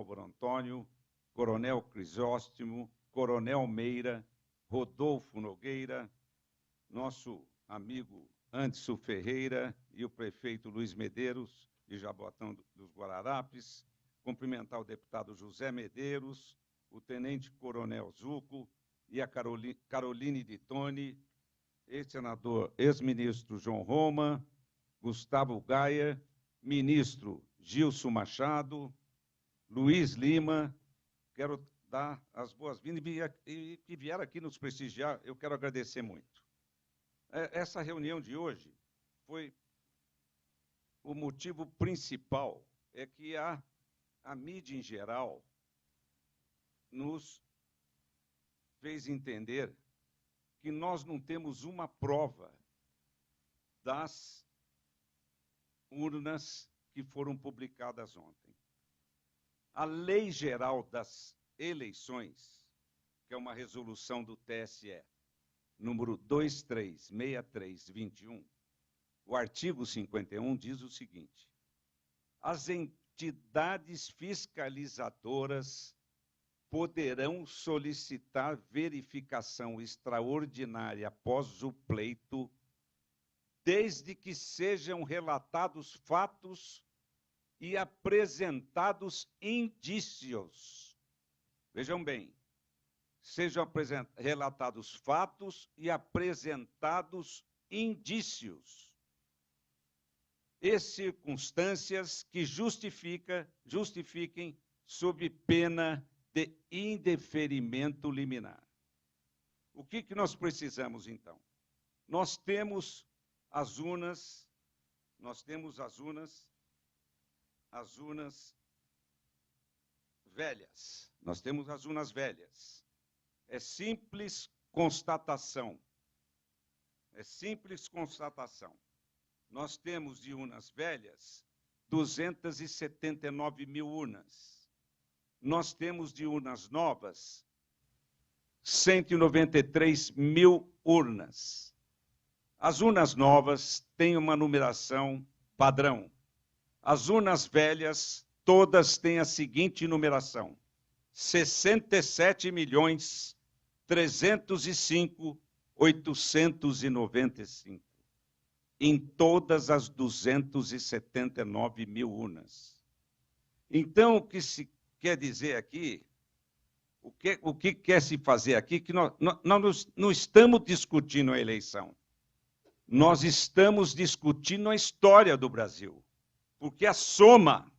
Álvaro Antônio, Coronel Crisóstomo, Coronel Meira, Rodolfo Nogueira, nosso amigo Anderson Ferreira e o prefeito Luiz Medeiros, de Jaboatão dos Guararapes, cumprimentar o deputado José Medeiros, o tenente-coronel Zuco e a Caroline de Toni, ex-senador, ex-ministro João Roma, Gustavo Gaia, ministro Gilson Machado, Luiz Lima. Quero dar as boas-vindas e que vieram aqui nos prestigiar, eu quero agradecer muito. Essa reunião de hoje foi o motivo principal, é que a mídia em geral nos fez entender que nós não temos uma prova das urnas que foram publicadas ontem. A Lei Geral das Eleições, que é uma resolução do TSE, número 236321, o artigo 51 diz o seguinte: as entidades fiscalizadoras poderão solicitar verificação extraordinária após o pleito, desde que sejam relatados fatos e apresentados indícios. Vejam bem, sejam relatados fatos e apresentados indícios e circunstâncias que justifiquem sob pena de indeferimento liminar. O que nós precisamos, então? Nós temos as urnas velhas. Nós temos as urnas velhas. É simples constatação. Nós temos de urnas velhas 279 mil urnas. Nós temos de urnas novas 193 mil urnas. As urnas novas têm uma numeração padrão. As urnas velhas, todas têm a seguinte numeração: 67.305.895, em todas as 279 mil urnas. Então, o que se quer dizer aqui, o que quer se fazer aqui, que nós não estamos discutindo a eleição. Nós estamos discutindo a história do Brasil. Porque a soma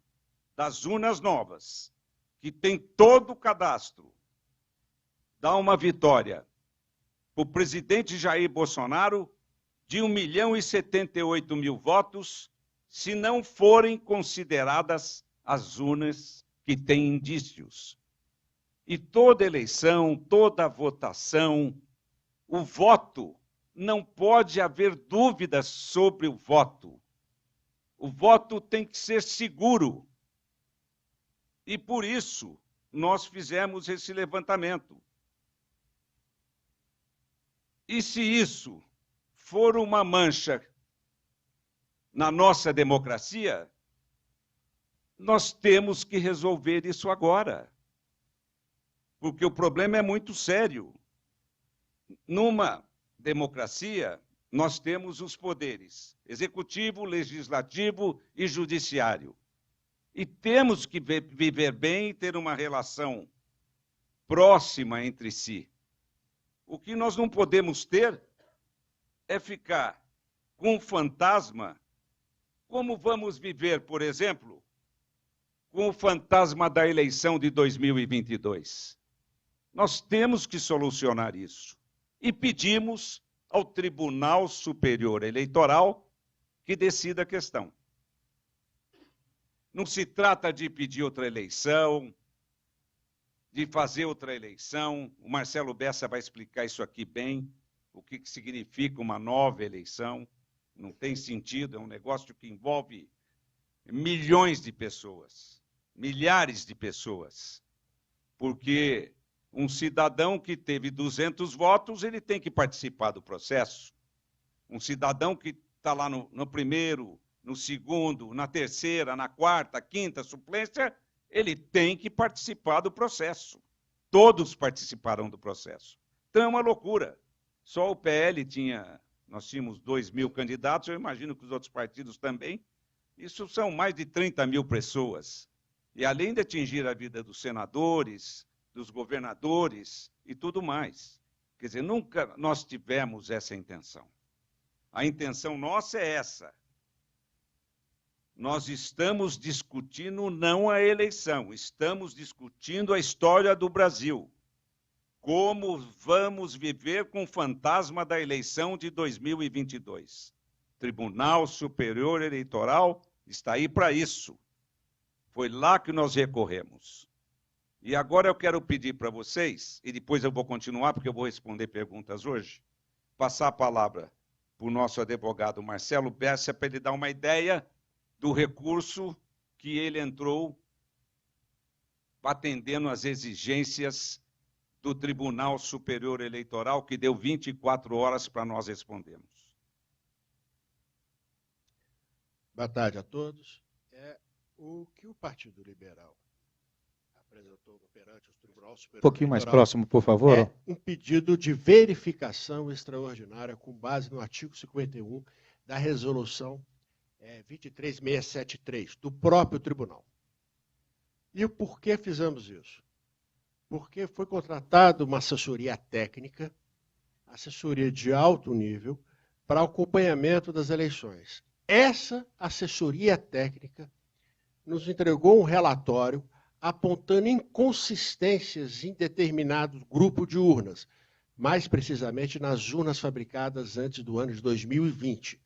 das urnas novas, que tem todo o cadastro, dá uma vitória para o presidente Jair Bolsonaro de 1.078.000 votos, se não forem consideradas as urnas que têm indícios. E toda eleição, toda votação, o voto, não pode haver dúvidas sobre o voto. O voto tem que ser seguro. E por isso nós fizemos esse levantamento. E se isso for uma mancha na nossa democracia, nós temos que resolver isso agora. Porque o problema é muito sério. Numa democracia, nós temos os poderes executivo, legislativo e judiciário. E temos que viver bem e ter uma relação próxima entre si. O que nós não podemos ter é ficar com um fantasma, como vamos viver, por exemplo, com o fantasma da eleição de 2022. Nós temos que solucionar isso. E pedimos ao Tribunal Superior Eleitoral que decida a questão. Não se trata de pedir outra eleição, de fazer outra eleição. O Marcelo Bessa vai explicar isso aqui bem, o que significa uma nova eleição. Não tem sentido, é um negócio que envolve milhões de pessoas, milhares de pessoas, porque um cidadão que teve 200 votos, ele tem que participar do processo. Um cidadão que está lá no primeiro, no segundo, na terceira, na quarta, quinta suplência, ele tem que participar do processo. Todos participaram do processo. Então é uma loucura. Só o PL nós tínhamos 2.000 candidatos, eu imagino que os outros partidos também. Isso são mais de 30 mil pessoas. E além de atingir a vida dos senadores, dos governadores e tudo mais. Quer dizer, nunca nós tivemos essa intenção. A intenção nossa é essa. Nós estamos discutindo não a eleição, estamos discutindo a história do Brasil. Como vamos viver com o fantasma da eleição de 2022. Tribunal Superior Eleitoral está aí para isso. Foi lá que nós recorremos. E agora eu quero pedir para vocês, e depois eu vou continuar, porque eu vou responder perguntas hoje, passar a palavra para o nosso advogado Marcelo Bessa, para ele dar uma ideia do recurso que ele entrou atendendo às exigências do Tribunal Superior Eleitoral, que deu 24 horas para nós respondermos. Boa tarde a todos. O que o Partido Liberal apresentou perante o Tribunal Superior Um pouquinho mais próximo, por favor. É um pedido de verificação extraordinária com base no artigo 51 da resolução 23673 do próprio tribunal. E o porquê fizemos isso? Porque foi contratada uma assessoria técnica, assessoria de alto nível, para acompanhamento das eleições. Essa assessoria técnica nos entregou um relatório apontando inconsistências em determinado grupo de urnas, mais precisamente nas urnas fabricadas antes do ano de 2020.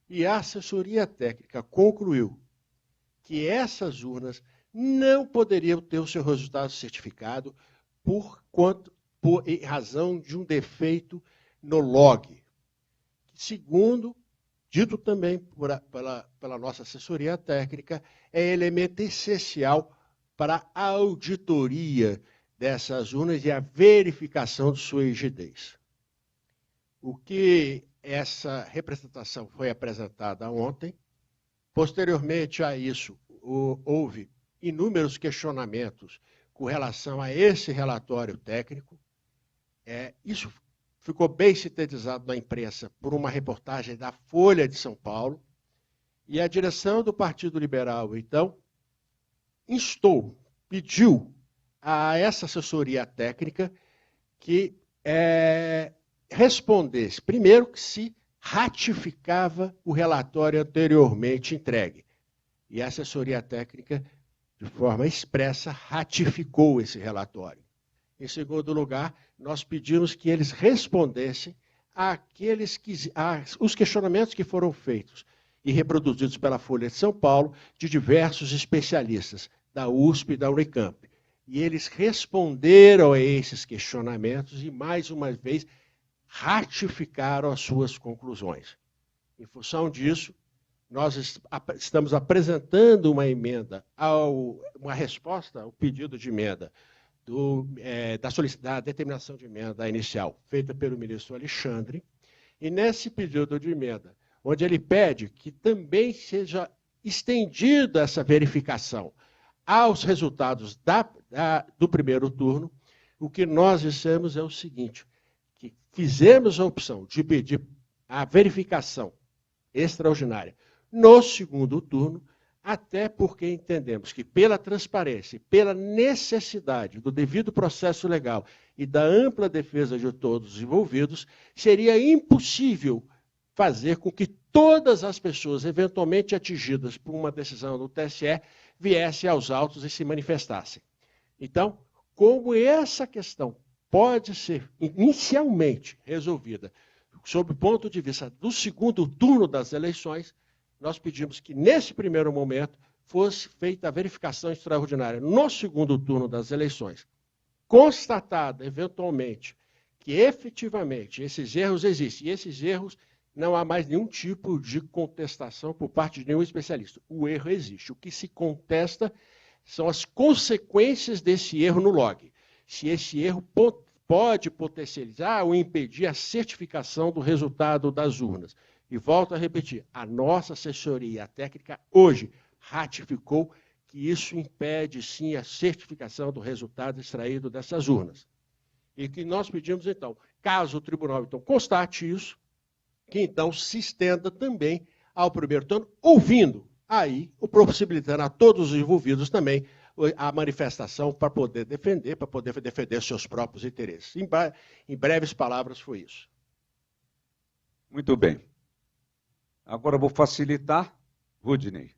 E a assessoria técnica concluiu que essas urnas não poderiam ter o seu resultado certificado em razão de um defeito no log. Segundo, dito também pela nossa assessoria técnica, é elemento essencial para a auditoria dessas urnas e a verificação de sua rigidez. O que essa representação foi apresentada ontem, posteriormente a isso, houve inúmeros questionamentos com relação a esse relatório técnico. Isso ficou bem sintetizado na imprensa por uma reportagem da Folha de São Paulo, e a direção do Partido Liberal, então, pediu a essa assessoria técnica que respondesse, primeiro, que se ratificava o relatório anteriormente entregue. E a assessoria técnica, de forma expressa, ratificou esse relatório. Em segundo lugar, nós pedimos que eles respondessem os questionamentos que foram feitos e reproduzidos pela Folha de São Paulo de diversos especialistas da USP e da Unicamp. E eles responderam a esses questionamentos e, mais uma vez, ratificaram as suas conclusões. Em função disso, nós estamos apresentando uma emenda, uma resposta ao pedido de emenda da determinação de emenda inicial feita pelo ministro Alexandre, e nesse pedido de emenda, onde ele pede que também seja estendida essa verificação aos resultados do primeiro turno, o que nós dissemos é o seguinte, que fizemos a opção de pedir a verificação extraordinária no segundo turno, até porque entendemos que pela transparência, pela necessidade do devido processo legal e da ampla defesa de todos os envolvidos, seria impossível fazer com que todas as pessoas eventualmente atingidas por uma decisão do TSE viessem aos autos e se manifestassem. Então, como essa questão pode ser inicialmente resolvida sob o ponto de vista do segundo turno das eleições, nós pedimos que, nesse primeiro momento, fosse feita a verificação extraordinária no segundo turno das eleições. Constatada, eventualmente, que efetivamente esses erros existem, e esses erros não há mais nenhum tipo de contestação por parte de nenhum especialista. O erro existe. O que se contesta são as consequências desse erro no log. Se esse erro pode potencializar ou impedir a certificação do resultado das urnas. E volto a repetir, a nossa assessoria técnica hoje ratificou que isso impede, sim, a certificação do resultado extraído dessas urnas. E que nós pedimos, então, caso o tribunal então constate isso, que então se estenda também ao primeiro turno, ouvindo aí, o possibilitando a todos os envolvidos também a manifestação para poder defender seus próprios interesses. Em breves palavras, foi isso. Muito bem. Agora eu vou facilitar. Rudney.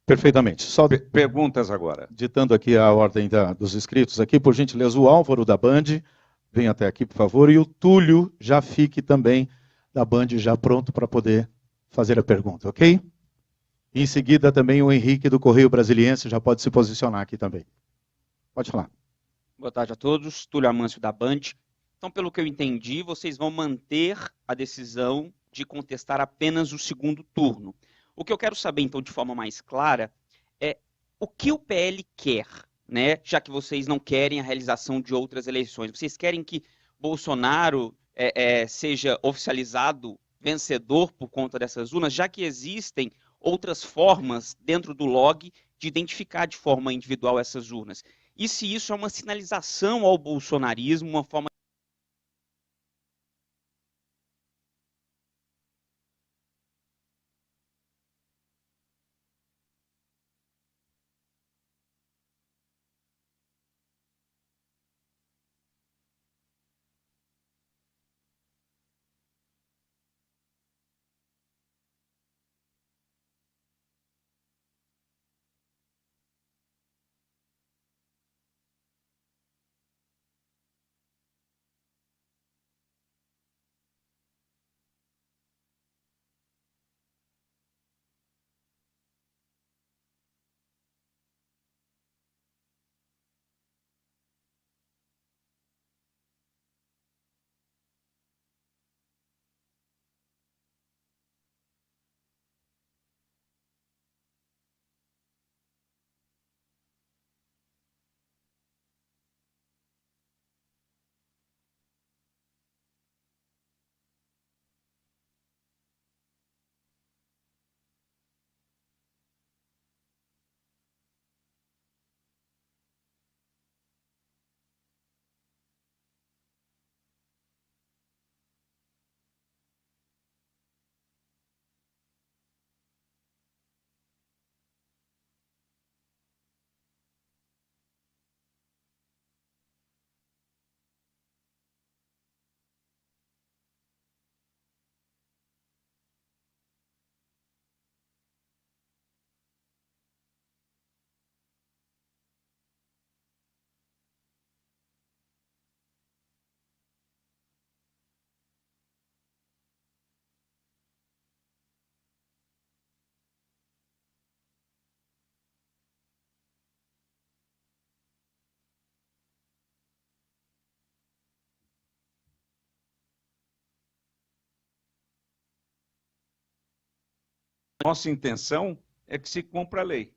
Perfeitamente. Só Perguntas agora. ditando aqui a ordem dos inscritos aqui, por gentileza, o Álvaro da Band, vem até aqui, por favor, e o Túlio já fique também da Band já pronto para poder fazer a pergunta, ok? E em seguida também o Henrique do Correio Brasiliense já pode se posicionar aqui também. Pode falar. Boa tarde a todos. Túlio Amâncio da Band. Então, pelo que eu entendi, vocês vão manter a decisão de contestar apenas o segundo turno. O que eu quero saber, então, de forma mais clara, é o que o PL quer, né? Já que vocês não querem a realização de outras eleições. Vocês querem que Bolsonaro seja oficializado vencedor por conta dessas urnas, já que existem outras formas dentro do log de identificar de forma individual essas urnas. E se isso é uma sinalização ao bolsonarismo, uma forma Nossa intenção é que se cumpra a lei.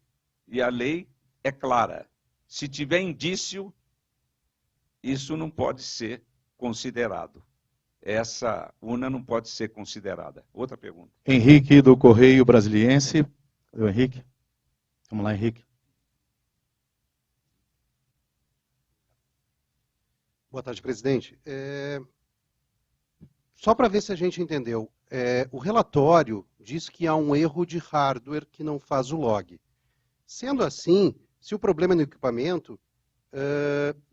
E a lei é clara. Se tiver indício, isso não pode ser considerado. Essa urna não pode ser considerada. Outra pergunta. Henrique do Correio Brasiliense. Cadê o Henrique? Vamos lá, Henrique. Boa tarde, presidente. Só para ver se a gente entendeu, o relatório diz que há um erro de hardware que não faz o log. Sendo assim, se o problema é no equipamento,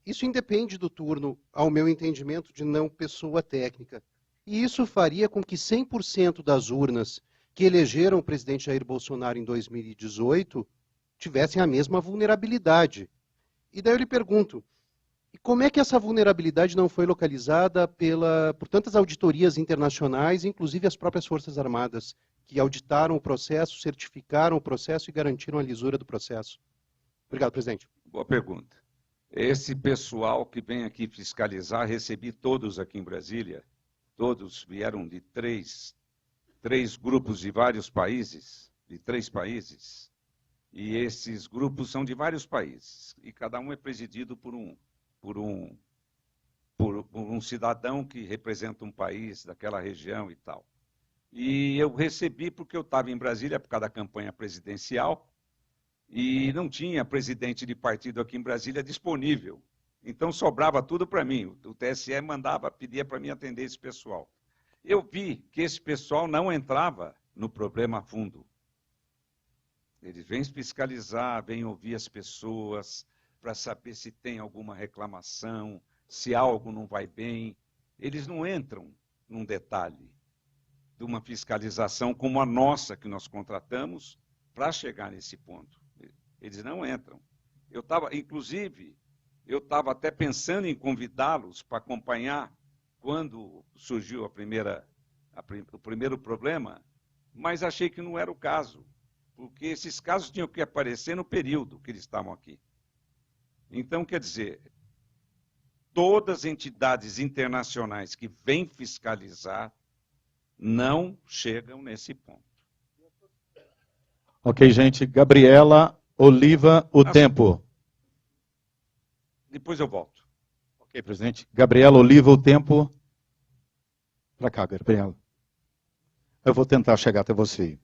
isso independe do turno, ao meu entendimento, de não pessoa técnica. E isso faria com que 100% das urnas que elegeram o presidente Jair Bolsonaro em 2018 tivessem a mesma vulnerabilidade. E daí eu lhe pergunto, e como é que essa vulnerabilidade não foi localizada por tantas auditorias internacionais, inclusive as próprias Forças Armadas, que auditaram o processo, certificaram o processo e garantiram a lisura do processo? Obrigado, presidente. Boa pergunta. Esse pessoal que vem aqui fiscalizar, recebi todos aqui em Brasília, todos vieram de três grupos de vários países, de 3 países, e esses grupos são de vários países, e cada um é presidido por um cidadão que representa um país daquela região e tal. E eu recebi porque eu estava em Brasília por causa da campanha presidencial, e não tinha presidente de partido aqui em Brasília disponível. Então sobrava tudo para mim. O TSE pedia para mim atender esse pessoal. Eu vi que esse pessoal não entrava no problema a fundo. Eles vêm fiscalizar, vêm ouvir as pessoas para saber se tem alguma reclamação, se algo não vai bem. Eles não entram num detalhe de uma fiscalização como a nossa que nós contratamos para chegar nesse ponto. Eles não entram. Inclusive, eu estava até pensando em convidá-los para acompanhar quando surgiu o primeiro problema, mas achei que não era o caso, porque esses casos tinham que aparecer no período que eles estavam aqui. Então, quer dizer, todas as entidades internacionais que vêm fiscalizar não chegam nesse ponto. Ok, gente. Gabriela Oliva, o tempo. Depois eu volto. Ok, presidente. Gabriela Oliva, o tempo. Para cá, Gabriela. Eu vou tentar chegar até você.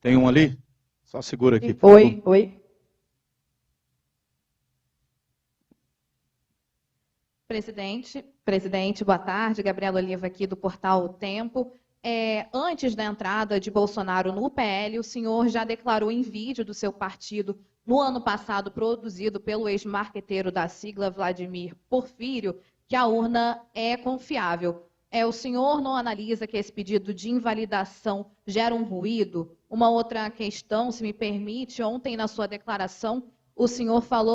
Tem um ali? Só segura aqui. Oi, oi. Presidente, boa tarde. Gabriela Oliva aqui do portal O Tempo. Antes da entrada de Bolsonaro no PL, o senhor já declarou em vídeo do seu partido, no ano passado, produzido pelo ex-marqueteiro da sigla Vladimir Porfírio, que a urna é confiável. O senhor não analisa que esse pedido de invalidação gera um ruído? Uma outra questão, se me permite, ontem na sua declaração, o senhor falou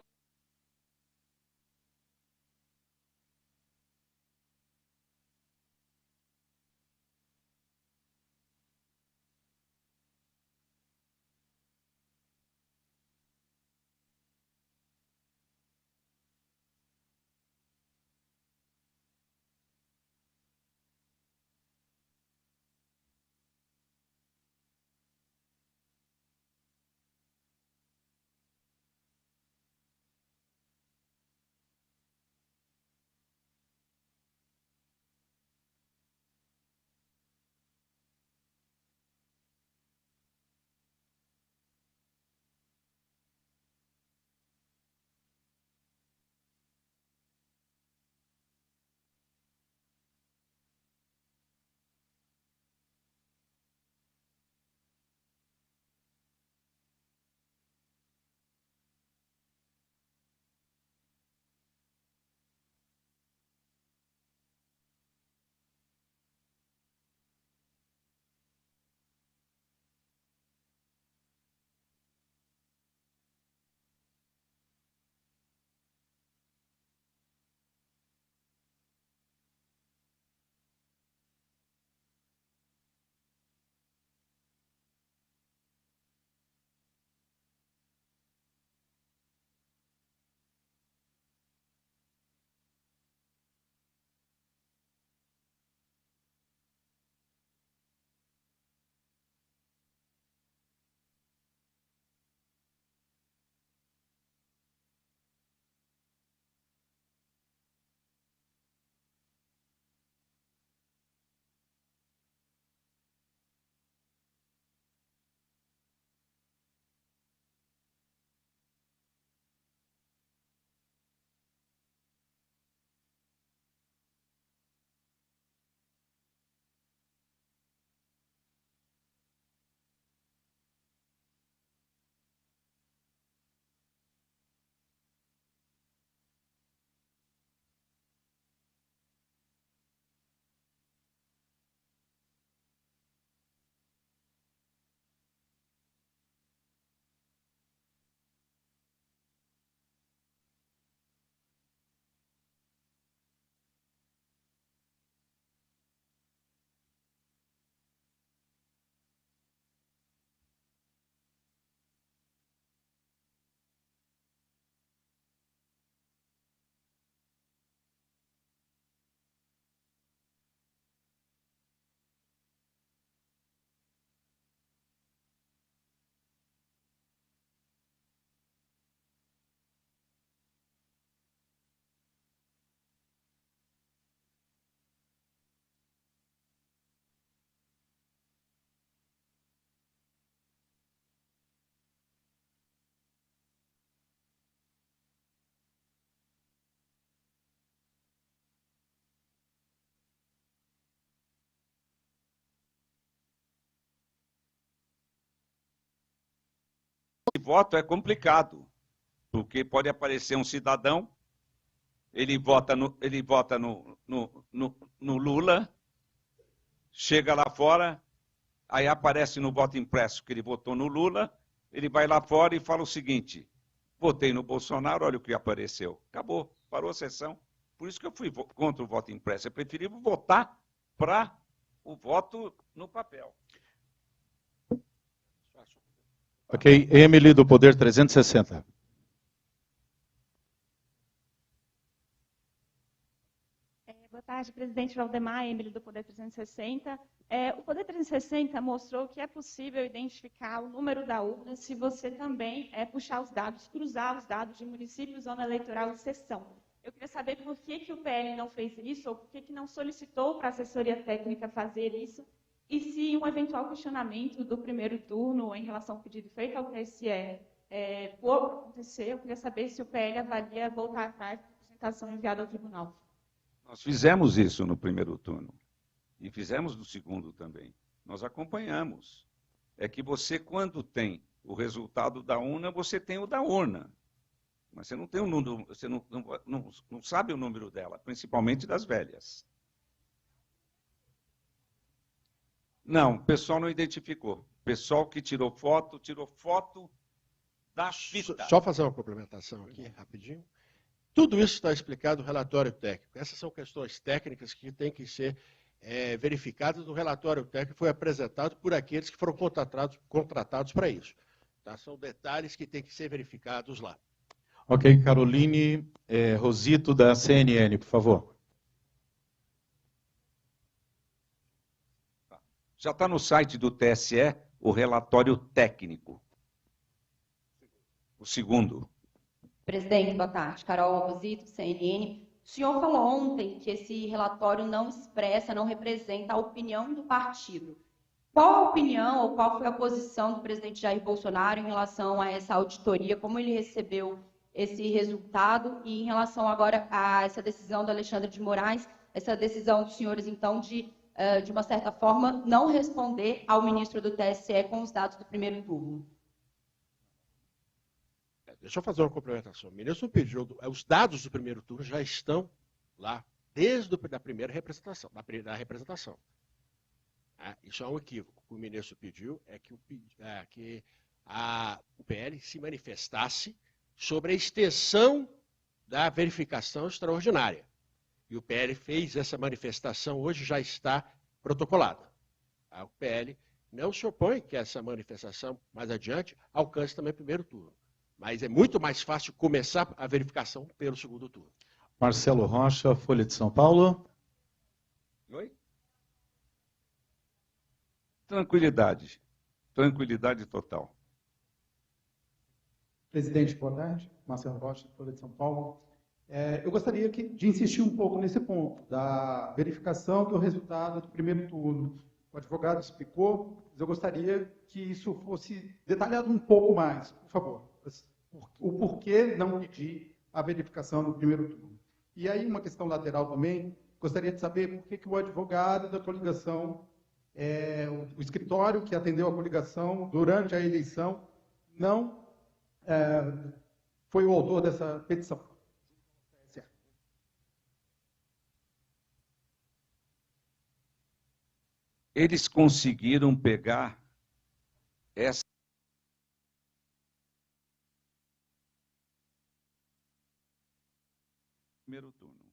voto é complicado, porque pode aparecer um cidadão, ele vota no Lula, chega lá fora, aí aparece no voto impresso que ele votou no Lula, ele vai lá fora e fala o seguinte: votei no Bolsonaro, olha o que apareceu. Acabou, parou a sessão. Por isso que eu fui contra o voto impresso. É preferível votar para o voto no papel. Ok, Emily, do Poder 360. Boa tarde, presidente Valdemar, Emily, do Poder 360. O Poder 360 mostrou que é possível identificar o número da urna se você também puxar os dados, cruzar os dados de município, zona eleitoral e seção. Eu queria saber por que o PL não fez isso, ou por que não solicitou para a assessoria técnica fazer isso, e se um eventual questionamento do primeiro turno em relação ao pedido feito ao TSE for acontecer, eu queria saber se o PL avalia voltar atrás da apresentação enviada ao tribunal. Nós fizemos isso no primeiro turno e fizemos no segundo também. Nós acompanhamos. É que você, quando tem o resultado da urna, você tem o da urna. Mas você não tem o número, você não sabe o número dela, principalmente das velhas. Não, o pessoal não identificou. O pessoal que tirou foto da fita. Só fazer uma complementação aqui, rapidinho. Tudo isso está explicado no relatório técnico. Essas são questões técnicas que têm que ser verificadas no relatório técnico que foi apresentado por aqueles que foram contratados para isso. Tá? São detalhes que têm que ser verificados lá. Ok, Caroline Rosito, da CNN, por favor. Já está no site do TSE o relatório técnico. O segundo. Presidente, boa tarde. Carol Rosito, CNN. O senhor falou ontem que esse relatório não expressa, não representa a opinião do partido. Qual a opinião ou qual foi a posição do presidente Jair Bolsonaro em relação a essa auditoria? Como ele recebeu esse resultado? E em relação agora a essa decisão do Alexandre de Moraes, essa decisão dos senhores, então, de uma certa forma, não responder ao ministro do TSE com os dados do primeiro turno? Deixa eu fazer uma complementação. O ministro pediu, os dados do primeiro turno já estão lá, desde a primeira representação, da representação. Isso é um equívoco. O que o ministro pediu é que o PL se manifestasse sobre a extensão da verificação extraordinária. E o PL fez essa manifestação, hoje já está protocolada. O PL não se opõe que essa manifestação, mais adiante, alcance também o primeiro turno. Mas é muito mais fácil começar a verificação pelo segundo turno. Marcelo Rocha, Folha de São Paulo. Oi? Tranquilidade. Tranquilidade total. Presidente, boa tarde. Marcelo Rocha, Folha de São Paulo. Eu gostaria de insistir um pouco nesse ponto, da verificação do resultado do primeiro turno. O advogado explicou, mas eu gostaria que isso fosse detalhado um pouco mais, por favor. O porquê não pedir a verificação no primeiro turno. E aí, uma questão lateral também, gostaria de saber por que o advogado da coligação, o escritório que atendeu a coligação durante a eleição, não foi o autor dessa petição. Eles conseguiram pegar essa primeiro turno.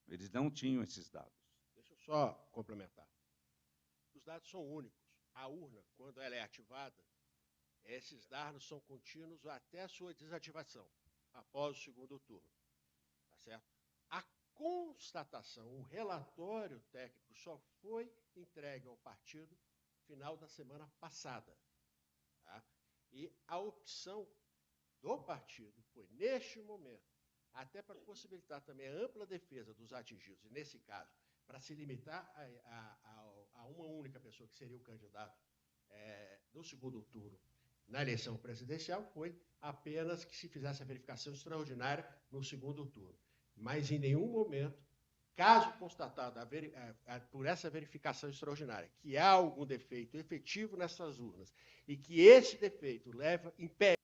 Eles não tinham esses dados. Deixa eu só complementar. Os dados são únicos. A urna, quando ela é ativada, esses dados são contínuos até a sua desativação, após o segundo turno. Tá certo? A constatação, o relatório técnico só foi entregue ao partido no final da semana passada. Tá? E a opção do partido foi, neste momento, até para possibilitar também a ampla defesa dos atingidos, e nesse caso, para se limitar a uma única pessoa, que seria o candidato no segundo turno, na eleição presidencial, foi apenas que se fizesse a verificação extraordinária no segundo turno. Mas, em nenhum momento, caso constatado por essa verificação extraordinária que há algum defeito efetivo nessas urnas e que esse defeito impede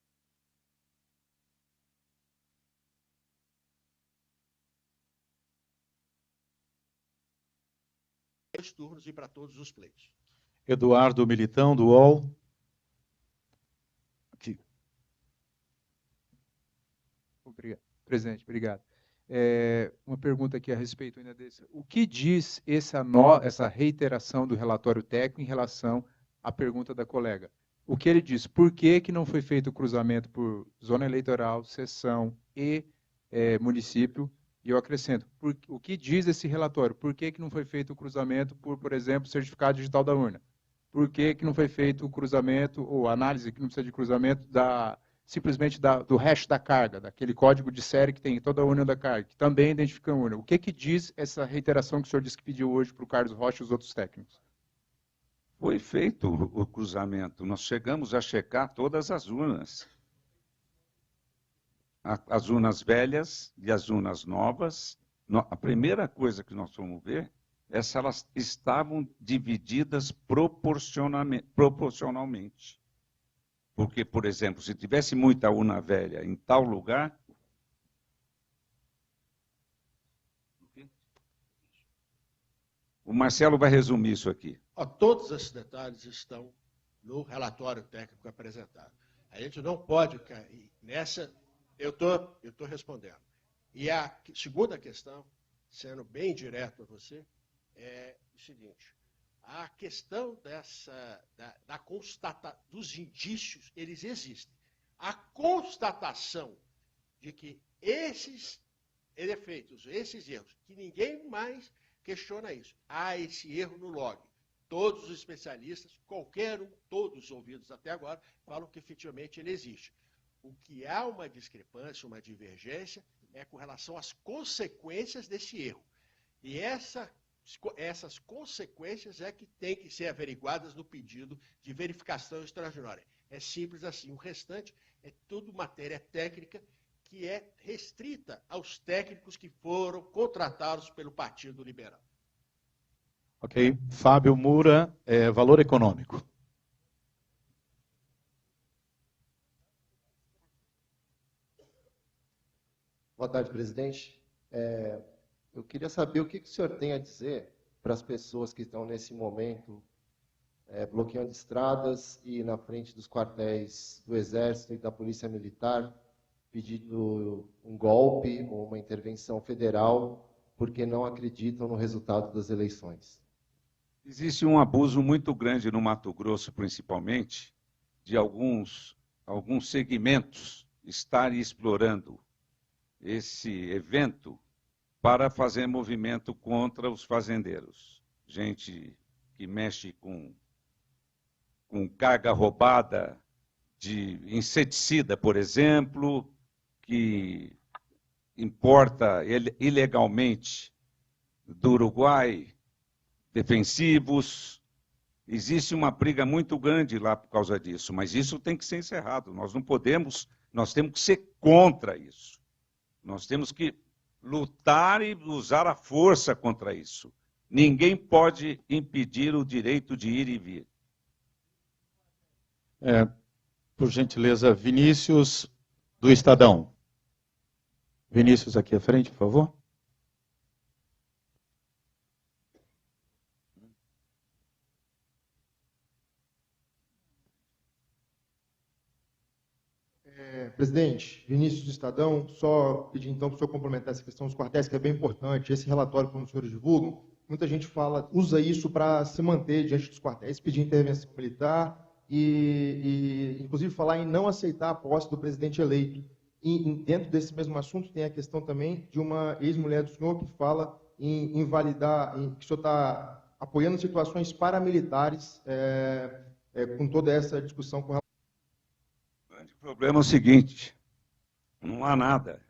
2 turnos e para todos os pleitos. Eduardo Militão, do UOL. Aqui. Obrigado. Presidente, obrigado. Uma pergunta aqui a respeito ainda desse. O que diz essa reiteração do relatório técnico em relação à pergunta da colega? O que ele diz? Por que que não foi feito o cruzamento por zona eleitoral, seção e município? E eu acrescento, o que diz esse relatório? Por que que não foi feito o cruzamento por exemplo, certificado digital da urna? Por que que não foi feito o cruzamento, ou análise que não precisa de cruzamento, simplesmente do hash da carga, daquele código de série que tem em toda a urna da carga, que também identifica a urna? O que que diz essa reiteração que o senhor disse que pediu hoje para o Carlos Rocha e os outros técnicos? Foi feito o cruzamento. Nós chegamos a checar todas as urnas. As urnas velhas e as urnas novas. A primeira coisa que nós vamos ver é se elas estavam divididas proporcionalmente. Porque, por exemplo, se tivesse muita urna velha em tal lugar... O Marcelo vai resumir isso aqui. Todos esses detalhes estão no relatório técnico apresentado. A gente não pode cair nessa... Eu estou respondendo. E a segunda questão, sendo bem direto a você, é o seguinte: a questão dos indícios, eles existem. A constatação de que esses defeitos, esses erros, que ninguém mais questiona isso. Há esse erro no log. Todos os especialistas, qualquer um, todos ouvidos até agora, falam que efetivamente ele existe. O que há uma discrepância, uma divergência, é com relação às consequências desse erro. E essas consequências é que têm que ser averiguadas no pedido de verificação extraordinária. É simples assim. O restante é tudo matéria técnica que é restrita aos técnicos que foram contratados pelo Partido Liberal. Ok. Fábio Moura, valor econômico. Boa tarde, presidente. Eu queria saber o que o senhor tem a dizer para as pessoas que estão nesse momento bloqueando estradas e na frente dos quartéis do Exército e da Polícia Militar, pedindo um golpe ou uma intervenção federal, porque não acreditam no resultado das eleições. Existe um abuso muito grande no Mato Grosso, principalmente, de alguns segmentos estarem explorando esse evento para fazer movimento contra os fazendeiros. Gente que mexe com carga roubada de inseticida, por exemplo, que importa ilegalmente do Uruguai defensivos. Existe uma briga muito grande lá por causa disso, mas isso tem que ser encerrado. Nós temos que ser contra isso. Nós temos que lutar e usar a força contra isso. Ninguém pode impedir o direito de ir e vir. Por gentileza, Vinícius, do Estadão. Vinícius, aqui à frente, por favor. Presidente, Vinícius do Estadão, só pedir então para o senhor complementar essa questão dos quartéis, que é bem importante. Esse relatório, como os senhores divulgam, muita gente usa isso para se manter diante dos quartéis, pedir intervenção militar e inclusive, falar em não aceitar a posse do presidente eleito. E dentro desse mesmo assunto, tem a questão também de uma ex-mulher do senhor que fala em invalidar, que o senhor está apoiando situações paramilitares com toda essa discussão com relação. O problema é o seguinte: não há nada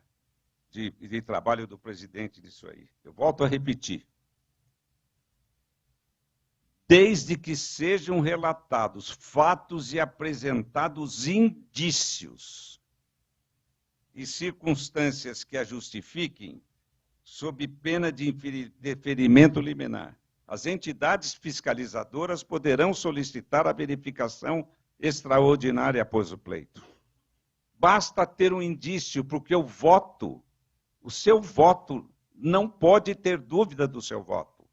de trabalho do presidente disso aí. Eu volto a repetir. Desde que sejam relatados fatos e apresentados indícios e circunstâncias que a justifiquem, sob pena de deferimento liminar, as entidades fiscalizadoras poderão solicitar a verificação extraordinária após o pleito. Basta ter um indício, porque o seu voto, não pode ter dúvida do seu voto.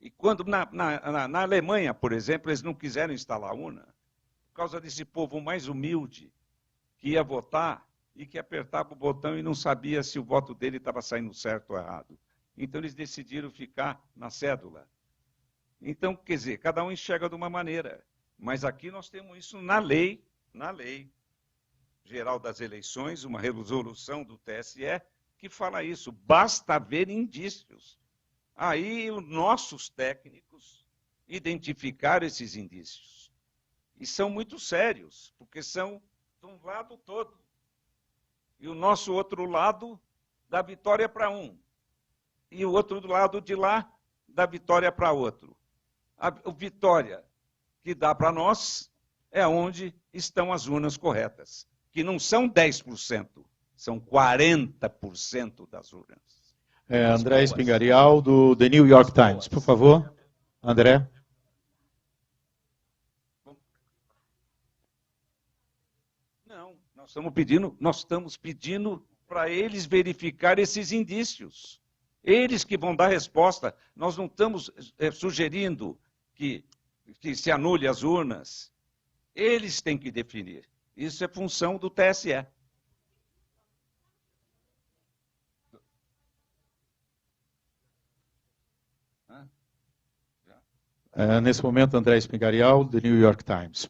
E quando na Alemanha, por exemplo, eles não quiseram instalar a urna, por causa desse povo mais humilde, que ia votar e que apertava o botão e não sabia se o voto dele estava saindo certo ou errado. Então, eles decidiram ficar na cédula. Então, quer dizer, cada um enxerga de uma maneira. Mas aqui nós temos isso na lei geral das eleições, uma resolução do TSE, que fala isso. Basta haver indícios. Aí, os nossos técnicos identificaram esses indícios. E são muito sérios, porque são de um lado todo. E o nosso outro lado dá vitória para um. E o outro do lado de lá dá vitória para outro. A vitória que dá para nós é onde estão as urnas corretas, que não são 10%, são 40% das urnas. André Espingarial, do The New York Times. Por favor, André. Não, nós estamos pedindo para eles verificar esses indícios. Eles que vão dar resposta. Nós não estamos sugerindo que se anule as urnas. Eles têm que definir. Isso é função do TSE. Nesse momento, André Espingarial, do New York Times.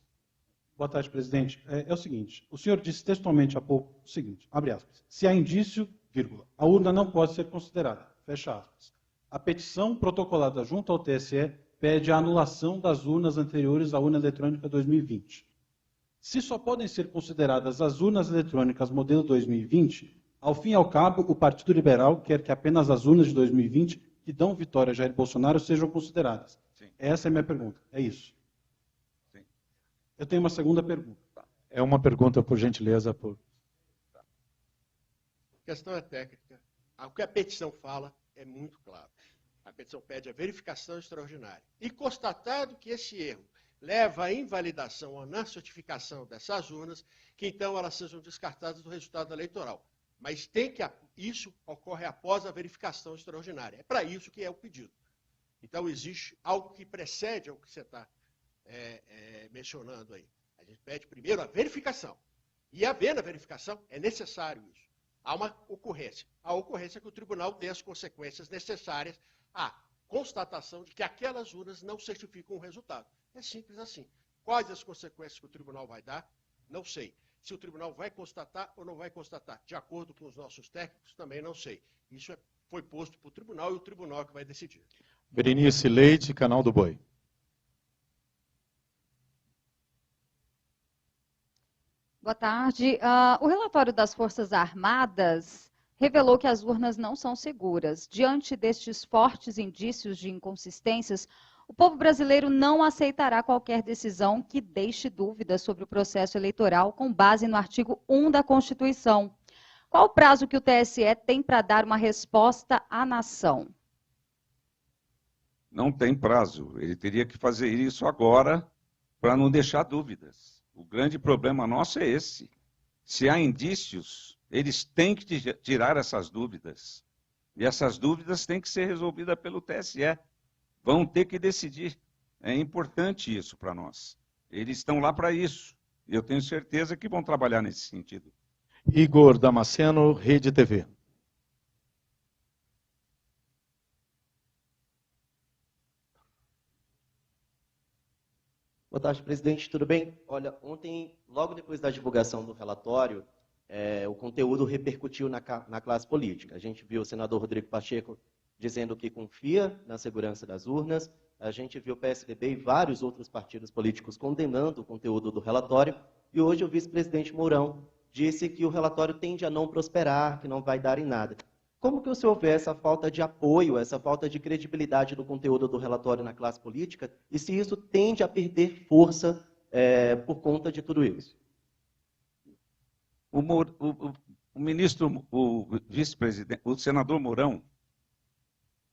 Boa tarde, presidente. É o seguinte, o senhor disse textualmente há pouco o seguinte, abre aspas, se há indício, vírgula, a urna não pode ser considerada, fecha aspas. A petição protocolada junto ao TSE pede a anulação das urnas anteriores à urna eletrônica 2020. Se só podem ser consideradas as urnas eletrônicas modelo 2020, ao fim e ao cabo, o Partido Liberal quer que apenas as urnas de 2020 que dão vitória a Jair Bolsonaro sejam consideradas. Sim. Essa é a minha pergunta. É isso. Sim. Eu tenho uma segunda pergunta. É uma pergunta, por gentileza. A questão é técnica. O que a petição fala é muito claro. A petição pede a verificação extraordinária. E constatado que esse erro leva à invalidação ou na certificação dessas urnas, que então elas sejam descartadas do resultado eleitoral. Mas isso ocorre após a verificação extraordinária. É para isso que é o pedido. Então, existe algo que precede ao que você está mencionando aí. A gente pede primeiro a verificação. E, havendo a verificação, é necessário isso. Há uma ocorrência. A ocorrência é que o tribunal dê as consequências necessárias à constatação de que aquelas urnas não certificam o resultado. É simples assim. Quais as consequências que o tribunal vai dar? Não sei. Se o tribunal vai constatar ou não vai constatar. De acordo com os nossos técnicos, também não sei. Isso foi posto para o tribunal e o tribunal é que vai decidir. Berenice Leite, Canal do Boi. Boa tarde. O relatório das Forças Armadas revelou que as urnas não são seguras. Diante destes fortes indícios de inconsistências, o povo brasileiro não aceitará qualquer decisão que deixe dúvidas sobre o processo eleitoral com base no artigo 1 da Constituição. Qual o prazo que o TSE tem para dar uma resposta à nação? Não tem prazo. Ele teria que fazer isso agora para não deixar dúvidas. O grande problema nosso é esse. Se há indícios, eles têm que tirar essas dúvidas. E essas dúvidas têm que ser resolvidas pelo TSE. Vão ter que decidir. É importante isso para nós. Eles estão lá para isso. E eu tenho certeza que vão trabalhar nesse sentido. Igor Damasceno, Rede TV. Boa tarde, presidente. Tudo bem? Olha, ontem, logo depois da divulgação do relatório, o conteúdo repercutiu na classe política. A gente viu o senador Rodrigo Pacheco dizendo que confia na segurança das urnas. A gente viu o PSDB e vários outros partidos políticos condenando o conteúdo do relatório. E hoje o vice-presidente Mourão disse que o relatório tende a não prosperar, que não vai dar em nada. Como que o senhor vê essa falta de apoio, essa falta de credibilidade do conteúdo do relatório na classe política? E se isso tende a perder força por conta de tudo isso? O ministro, o vice-presidente, o senador Mourão,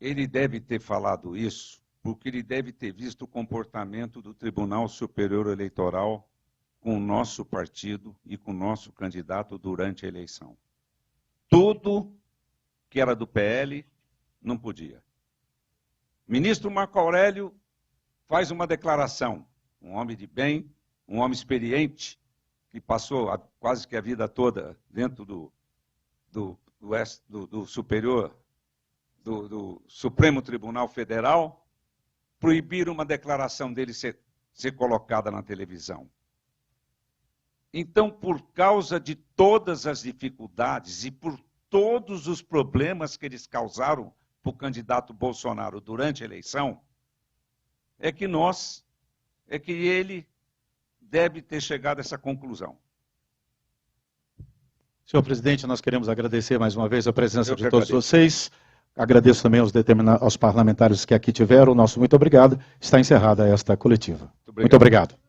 ele deve ter falado isso porque ele deve ter visto o comportamento do Tribunal Superior Eleitoral com o nosso partido e com o nosso candidato durante a eleição. Tudo que era do PL não podia. Ministro Marco Aurélio faz uma declaração, um homem de bem, um homem experiente, que passou quase que a vida toda dentro do Supremo Tribunal Federal, proibir uma declaração dele ser colocada na televisão. Então, por causa de todas as dificuldades e por todos os problemas que eles causaram para o candidato Bolsonaro durante a eleição, é que ele deve ter chegado a essa conclusão. Senhor presidente, nós queremos agradecer mais uma vez a presença de todos vocês. Agradeço também aos parlamentares que aqui tiveram. Nosso muito obrigado. Está encerrada esta coletiva. Muito obrigado.